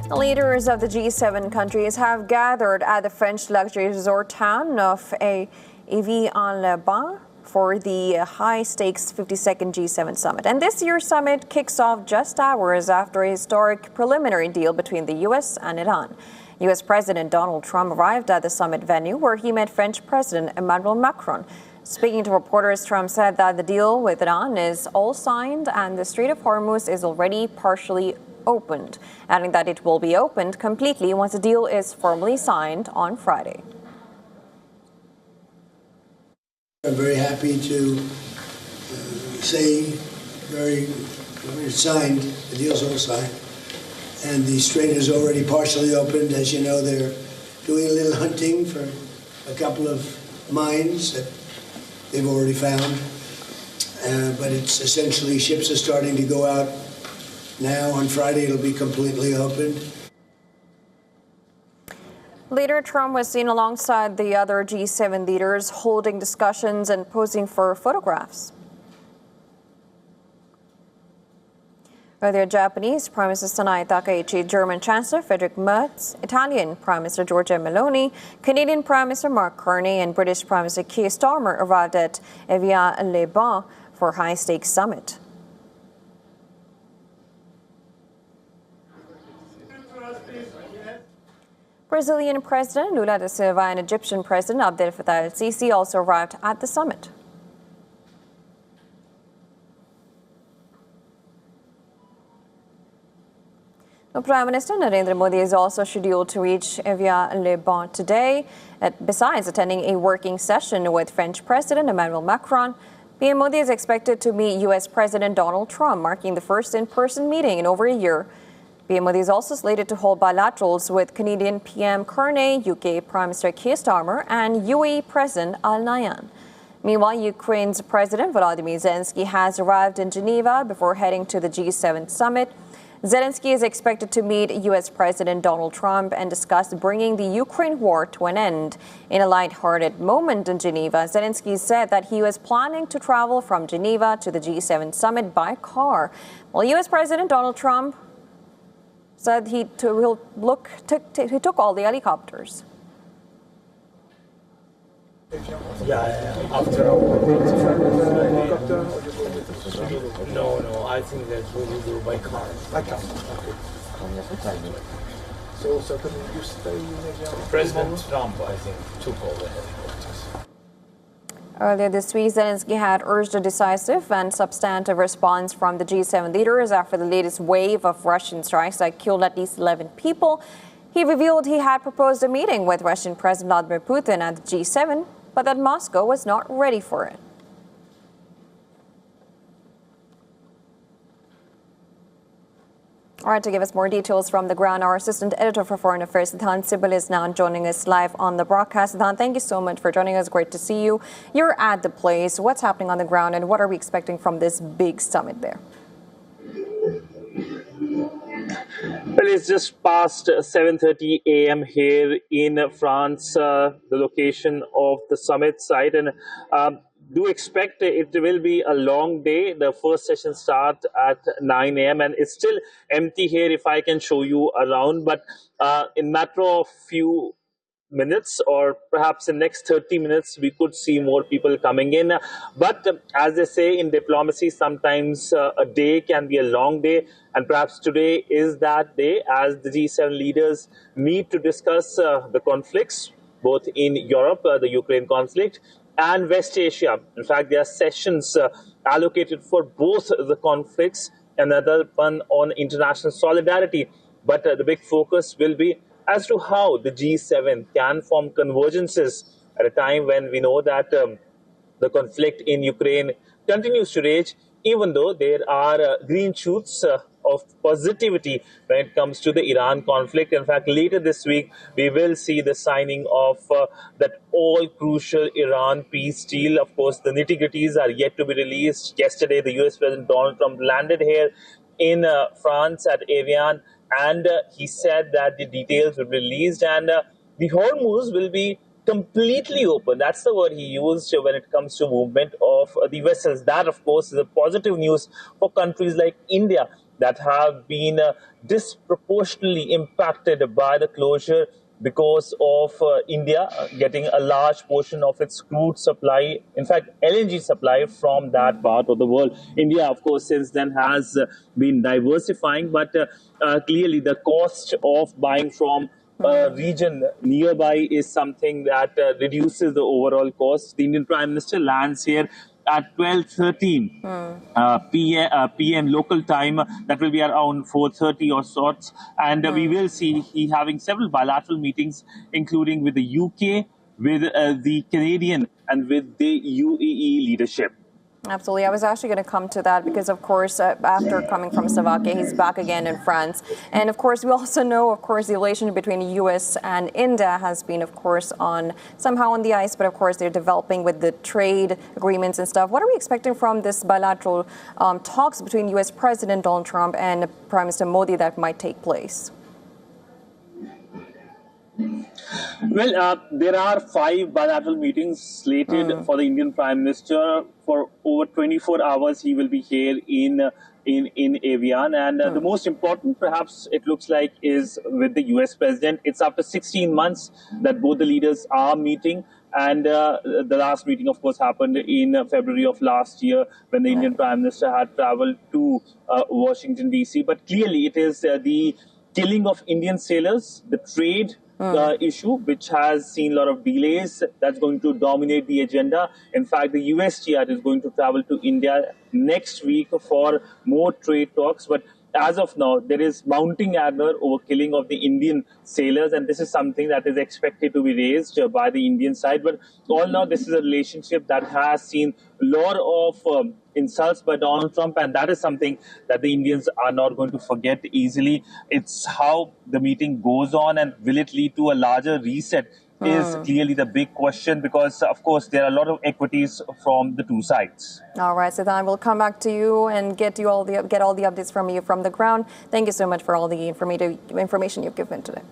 The leaders of the G7 countries have gathered at the French luxury resort town of Evian-Les-Bains for the high-stakes 52nd G7 summit. And this year's summit kicks off just hours after a historic preliminary deal between the U.S. and Iran. U.S. President Donald Trump arrived at the summit venue where he met French President Emmanuel Macron. Speaking to reporters, Trump said that the deal with Iran is all signed and the Strait of Hormuz is already partially opened, adding that it will be opened completely once the deal is formally signed on Friday. I'm very happy to say it's signed, the deal's all signed, and the strait is already partially opened. As you know, they're doing a little hunting for a couple of mines that they've already found, but it's essentially ships are starting to go out now. On Friday, it'll be completely opened. Later, Trump was seen alongside the other G7 leaders holding discussions and posing for photographs. Earlier, Japanese Prime Minister Sanae Takaichi, German Chancellor Friedrich Merz, Italian Prime Minister Giorgia Meloni, Canadian Prime Minister Mark Carney, and British Prime Minister Keir Starmer arrived at Evian-Les-Bains for a high-stakes summit. Brazilian President Lula da Silva and Egyptian President Abdel Fattah el-Sisi also arrived at the summit. Prime Minister Narendra Modi is also scheduled to reach Evian-Les-Bains today. Besides attending a working session with French President Emmanuel Macron, PM Modi is expected to meet U.S. President Donald Trump, marking the first in-person meeting in over a year. PM Modi is also slated to hold bilaterals with Canadian PM Carney, UK Prime Minister Keir Starmer, and UAE President Al Nahyan. Meanwhile, Ukraine's President Volodymyr Zelensky has arrived in Geneva before heading to the G7 summit. Zelensky is expected to meet U.S. President Donald Trump and discuss bringing the Ukraine war to an end. In a lighthearted moment in Geneva, Zelensky said that he was planning to travel from Geneva to the G7 summit by car, while U.S. President Donald Trump said he took all the helicopters. After no, I think that we will go by car. So certainly you stay in President Trump, I think, took all the helicopters. Earlier this week, Zelensky had urged a decisive and substantive response from the G7 leaders after the latest wave of Russian strikes that killed at least 11 people. He revealed he had proposed a meeting with Russian President Vladimir Putin at the G7, but that Moscow was not ready for it. All right, to give us more details from the ground, our assistant editor for Foreign Affairs, Sidhan Sibal, is now joining us live on the broadcast. Sidhan, thank you so much for joining us. Great to see you. You're at the place. What's happening on the ground, and what are we expecting from this big summit there? Well, it's just past 7:30 a.m. here in France, the location of the summit site, and do expect it will be a long day. The first session starts at 9 a.m. and it's still empty here if I can show you around. But in matter of few minutes or perhaps in next 30 minutes, we could see more people coming in. But as they say in diplomacy, sometimes a day can be a long day. And perhaps today is that day as the G7 leaders meet to discuss the conflicts, both in Europe, the Ukraine conflict, and West Asia. In fact, there are sessions allocated for both the conflicts, and another one on international solidarity. But the big focus will be as to how the G7 can form convergences at a time when we know that the conflict in Ukraine continues to rage, even though there are green shoots of positivity when it comes to the Iran conflict. In fact, later this week, we will see the signing of that all-crucial Iran peace deal. Of course, the nitty-gritties are yet to be released. Yesterday, the U.S. President Donald Trump landed here in France at Evian, and he said that the details will be released and the Hormuz will be completely open. That's the word he used when it comes to movement of the vessels. That, of course, is a positive news for countries like India. that have been disproportionately impacted by the closure because of India getting a large portion of its crude supply, in fact, LNG supply from that part of the world. India, of course, since then has been diversifying, but clearly the cost of buying from a region nearby is something that reduces the overall cost. The Indian Prime Minister lands here at 12:13 p.m. local time. That will be around 4:30 or sorts. And we will see he having several bilateral meetings, including with the UK, with the Canadian, and with the UAE leadership. Absolutely. I was actually going to come to that because, of course, after coming from Slovakia, he's back again in France. And, of course, we also know, of course, the relationship between the U.S. and India has been, of course, somehow on the ice. But, of course, they're developing with the trade agreements and stuff. What are we expecting from this bilateral talks between U.S. President Donald Trump and Prime Minister Modi that might take place? Well, there are 5 bilateral meetings slated for the Indian Prime Minister. For over 24 hours, he will be here in Evian. And the most important, perhaps, it looks like, is with the US President. It's after 16 months that both the leaders are meeting. And the last meeting, of course, happened in February of last year when the Indian Prime Minister had traveled to Washington, D.C. But clearly, it is the killing of Indian sailors, the trade issue, which has seen a lot of delays, that's going to dominate the agenda. In fact, the USTR is going to travel to India next week for more trade talks. But as of now, there is mounting anger over killing of the Indian sailors, and this is something that is expected to be raised by the Indian side. But all now, this is a relationship that has seen a lot of insults by Donald Trump, and that is something that the Indians are not going to forget easily. It's how the meeting goes on, and will it lead to a larger reset is clearly the big question, because, of course, there are a lot of equities from the two sides. All right, Siddhan, we'll come back to you and get all the updates from you from the ground. Thank you so much for all the information you've given today.